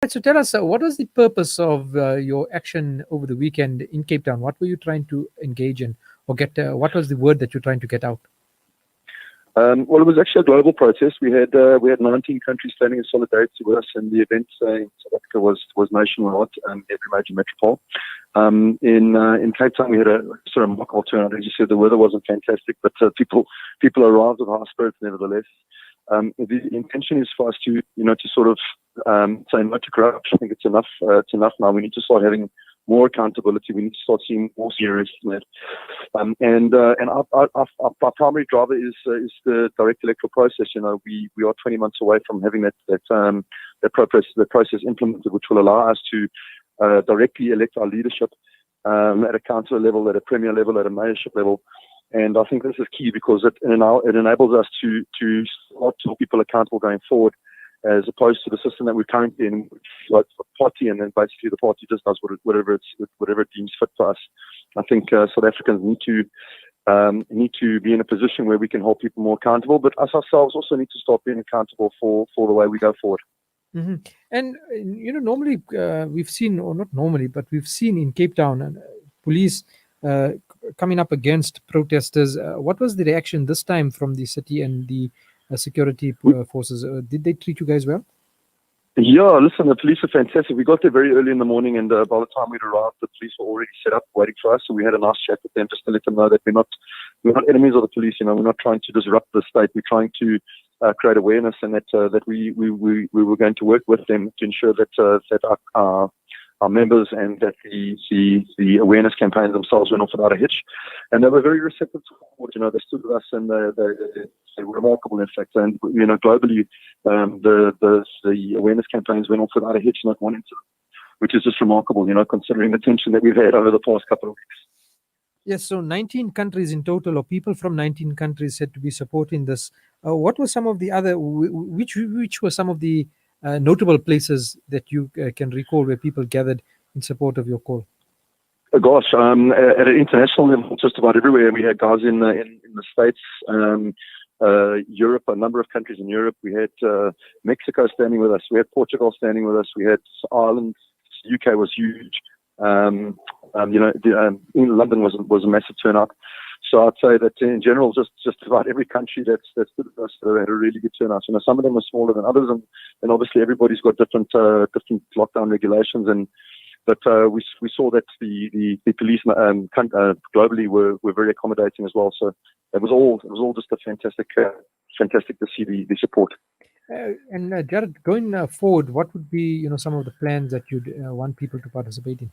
Right, so tell us, what was the purpose of your action over the weekend in Cape Town? What were you trying to engage in or get? What was the word that you're trying to get out? Well, it was actually a global protest. We had 19 countries standing in solidarity with us, and the event in South Africa was nationwide, every major metropole. In Cape Town, we had a sort of remarkable turnout. As you said, the weather wasn't fantastic, but people arrived with high spirits nevertheless. The intention is for us to sort of say no to corruption. I think it's enough. It's enough now. We need to start having more accountability. We need to start seeing more serious in that. And our primary driver is the direct electoral process. We are 20 months away from having that process implemented, which will allow us to directly elect our leadership at a council level, at a premier level, at a mayorship level. And I think this is key because it enables us to start to hold people accountable going forward, as opposed to the system that we're currently in, which is like a party, and then basically the party just does whatever it deems fit for us. I think South Africans need to be in a position where we can hold people more accountable, but us ourselves also need to start being accountable for the way we go forward. Mm-hmm. And normally we've seen, or not normally, but we've seen in Cape Town police coming up against protesters. What was the reaction this time from the city and the security forces? Did they treat you guys well? Yeah, listen, the police are fantastic. We got there very early in the morning, and by the time we'd arrived, the police were already set up waiting for us. So we had a nice chat with them just to let them know that we're not enemies of the police. We're not trying to disrupt the state. We're trying to create awareness, and that we were going to work with them to ensure that our members and that the awareness campaigns themselves went off without a hitch. And they were very receptive to it. They stood with us, and they were remarkable, in fact. And globally, the awareness campaigns went off without a hitch, not one incident, which is just remarkable, considering the tension that we've had over the past couple of weeks. Yes, so 19 countries in total, or people from 19 countries said to be supporting this. What were some of the other, which were some of the notable places that you can recall where people gathered in support of your call? Gosh, at an international level, just about everywhere. We had guys in the States, Europe, a number of countries in Europe. We had Mexico standing with us. We had Portugal standing with us. We had Ireland. UK was huge. In London was a massive turnout. So I'd say that in general, just about every country that stood with us had a really good turnout. Some of them were smaller than others, and obviously everybody's got different lockdown regulations. But we saw that the police globally were very accommodating as well. So it was all just a fantastic to see the support. And Jarette, going forward, what would be some of the plans that you'd want people to participate in?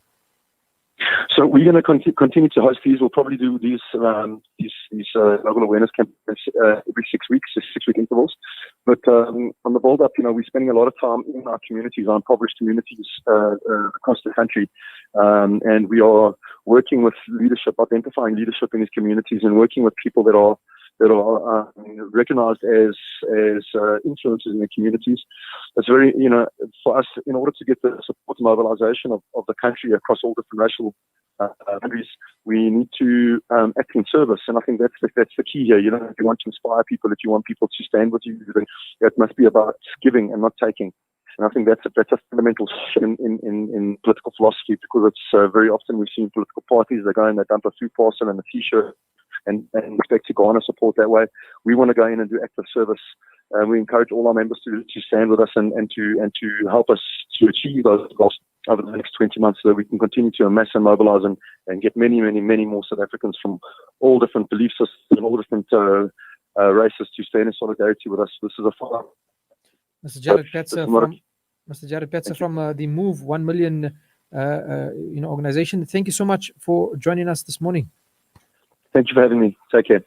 So we're going to continue to host these. We'll probably do these global awareness campaigns every 6 weeks, 6-week intervals. But on the build-up, we're spending a lot of time in our communities, our impoverished communities across the country, and we are working with leadership, identifying leadership in these communities, and working with people that are recognized as influencers in the communities. It's very, for us, in order to get the support and mobilization of the country across all different racial countries, we need to act in service. And I think that's the key here. If you want to inspire people, if you want people to stand with you, then it must be about giving and not taking. And I think that's a fundamental shift in political philosophy, because it's very often we've seen political parties, they go and they dump a food parcel and a T-shirt and expect to garner support that way. We want to go in and do active service. We encourage all our members to stand with us and to help us to achieve those goals over the next 20 months, so that we can continue to amass and mobilize and get many more South Africans from all different belief systems and all different races to stand in solidarity with us. This is a follow-up. Mr. Jarette Petzer from the Move 1 Million organization. Thank you so much for joining us this morning. Thank you for having me. Take care.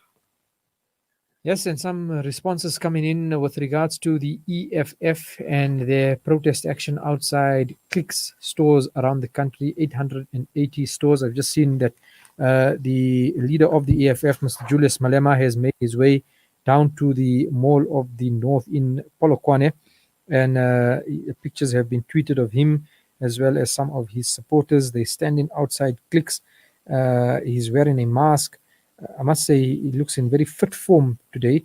Yes, and some responses coming in with regards to the EFF and their protest action outside Clicks stores around the country, 880 stores. I've just seen that the leader of the EFF, Mr. Julius Malema, has made his way down to the Mall of the North in Polokwane, and pictures have been tweeted of him as well as some of his supporters. They're standing outside Clicks. He's wearing a mask. I must say he looks in very fit form today,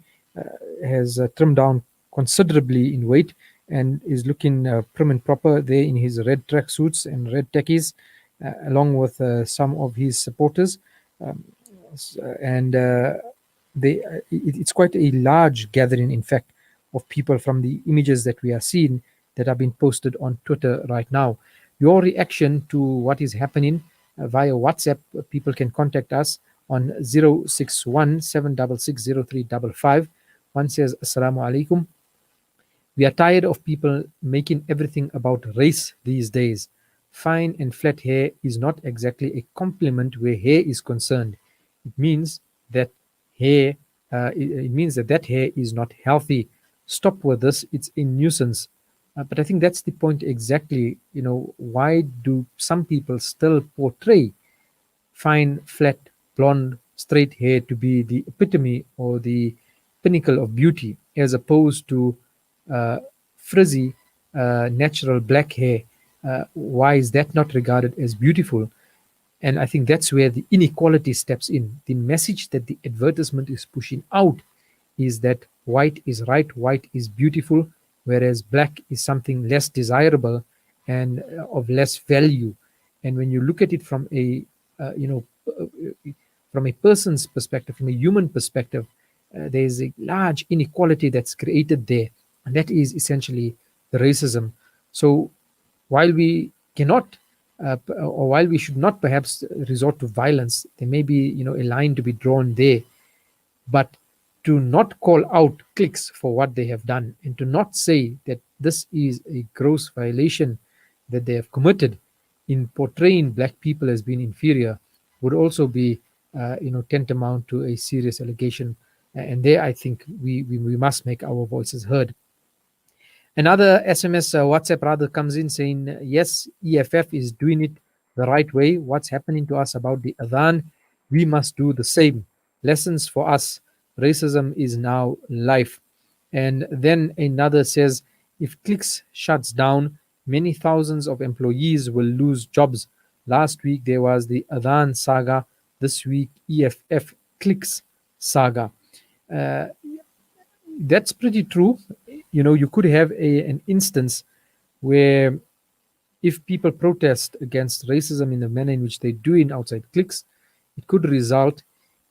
has trimmed down considerably in weight, and is looking prim and proper there in his red tracksuits and red tackies, along with some of his supporters. Um, and it's quite a large gathering, in fact, of people from the images that we are seeing that are being posted on Twitter right now. Your reaction to what is happening via WhatsApp, people can contact us on 061 One says, Assalamu alaikum. We are tired of people making everything about race these days. Fine and flat hair is not exactly a compliment where hair is concerned. It means that hair, it means that that hair is not healthy. Stop with this. It's a nuisance. But I think that's the point exactly. Why do some people still portray fine, flat, blonde, straight hair to be the epitome or the pinnacle of beauty, as opposed to uh, frizzy, natural black hair? Why is that not regarded as beautiful? And I think that's where the inequality steps in. The message that the advertisement is pushing out is that white is right, white is beautiful, whereas black is something less desirable and of less value. And when you look at it from a from a person's perspective, from a human perspective, there is a large inequality that's created there, and that is essentially the racism. So while we cannot or while we should not perhaps resort to violence, there may be a line to be drawn there, but to not call out cliques for what they have done and to not say that this is a gross violation that they have committed in portraying black people as being inferior would also be tantamount to a serious allegation. And there I think we must make our voices heard. Another SMS, WhatsApp rather, comes in saying, yes, EFF is doing it the right way. What's happening to us about the Adhan? We must do the same. Lessons for us. Racism is now life. And then another says, if Clicks shuts down, many thousands of employees will lose jobs. Last week there was the Adhan saga. This week, EFF Clicks saga. Uh, that's pretty true. You could have an instance where if people protest against racism in the manner in which they do in outside cliques, it could result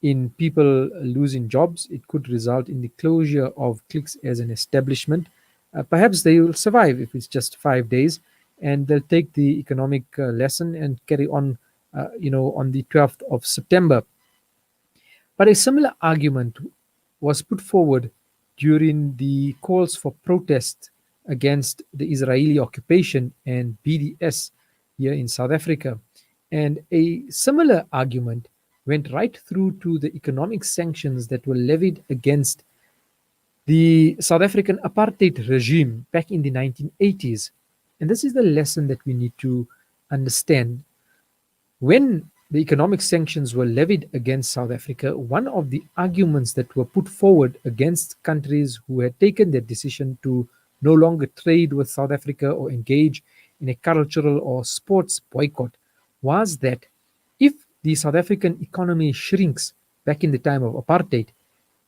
in people losing jobs. It could result in the closure of cliques as an establishment. Perhaps they will survive if it's just 5 days, and they'll take the economic lesson and carry on, on the 12th of September. But a similar argument was put forward during the calls for protest against the Israeli occupation and BDS here in South Africa. And a similar argument went right through to the economic sanctions that were levied against the South African apartheid regime back in the 1980s. And this is the lesson that we need to understand. When the economic sanctions were levied against South Africa, one of the arguments that were put forward against countries who had taken their decision to no longer trade with South Africa or engage in a cultural or sports boycott was that if the South African economy shrinks back in the time of apartheid,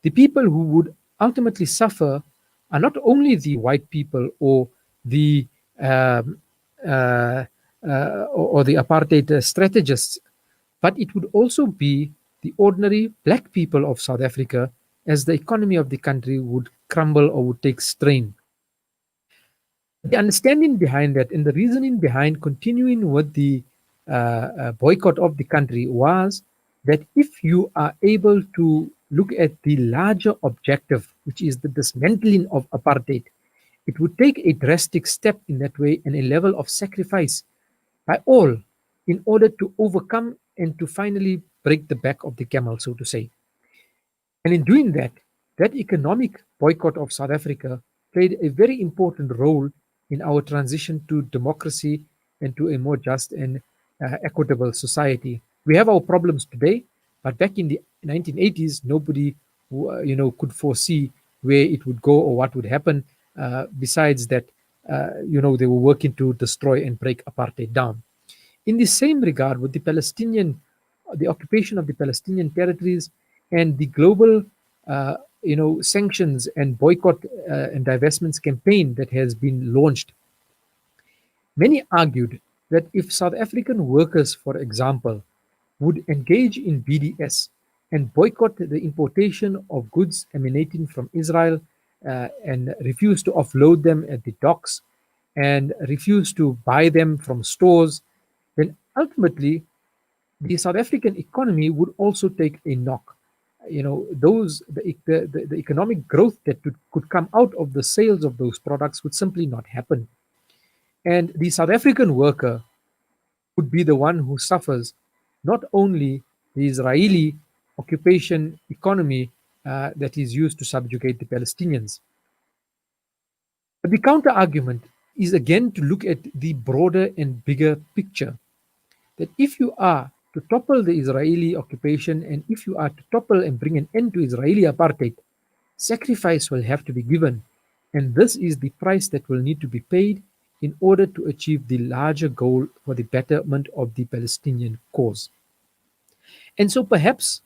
the people who would ultimately suffer are not only the white people or the um, uh, or the apartheid strategists, but it would also be the ordinary black people of South Africa, as the economy of the country would crumble or would take strain. The understanding behind that and the reasoning behind continuing with the boycott of the country was that if you are able to look at the larger objective, which is the dismantling of apartheid, it would take a drastic step in that way and a level of sacrifice by all in order to overcome and to finally break the back of the camel, so to say. And in doing that, that economic boycott of South Africa played a very important role in our transition to democracy and to a more just and equitable society. We have our problems today, but back in the 1980s, nobody could foresee where it would go or what would happen. Besides that, they were working to destroy and break apartheid down. In the same regard, with the occupation of the Palestinian territories and the global sanctions and boycott and divestments campaign that has been launched. Many argued that if South African workers, for example, would engage in BDS and boycott the importation of goods emanating from Israel and refuse to offload them at the docks and refuse to buy them from stores, then ultimately the South African economy would also take a knock. The economic growth that could come out of the sales of those products would simply not happen. And the South African worker would be the one who suffers not only the Israeli occupation economy that is used to subjugate the Palestinians. But the counter argument is again to look at the broader and bigger picture, that if you are to topple the Israeli occupation and if you are to topple and bring an end to Israeli apartheid, sacrifice will have to be given. And this is the price that will need to be paid in order to achieve the larger goal for the betterment of the Palestinian cause. And so perhaps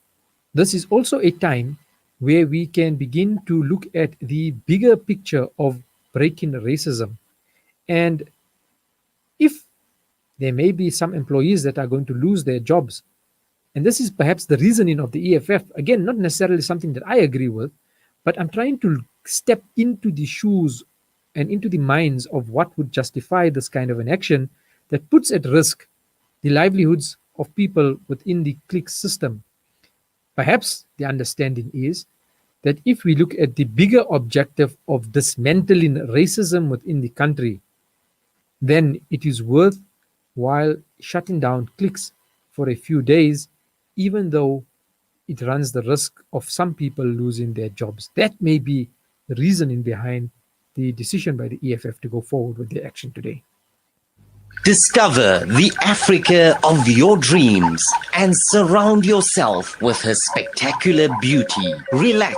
this is also a time where we can begin to look at the bigger picture of breaking racism. And if there may be some employees that are going to lose their jobs, and this is perhaps the reasoning of the EFF, again, not necessarily something that I agree with, but I'm trying to step into the shoes and into the minds of what would justify this kind of an action that puts at risk the livelihoods of people within the clique system. Perhaps the understanding is that if we look at the bigger objective of dismantling racism within the country, then it is worthwhile shutting down cliques for a few days, even though it runs the risk of some people losing their jobs. That may be the reasoning behind the decision by the EFF to go forward with their action today. Discover the Africa of your dreams and surround yourself with her spectacular beauty. Relax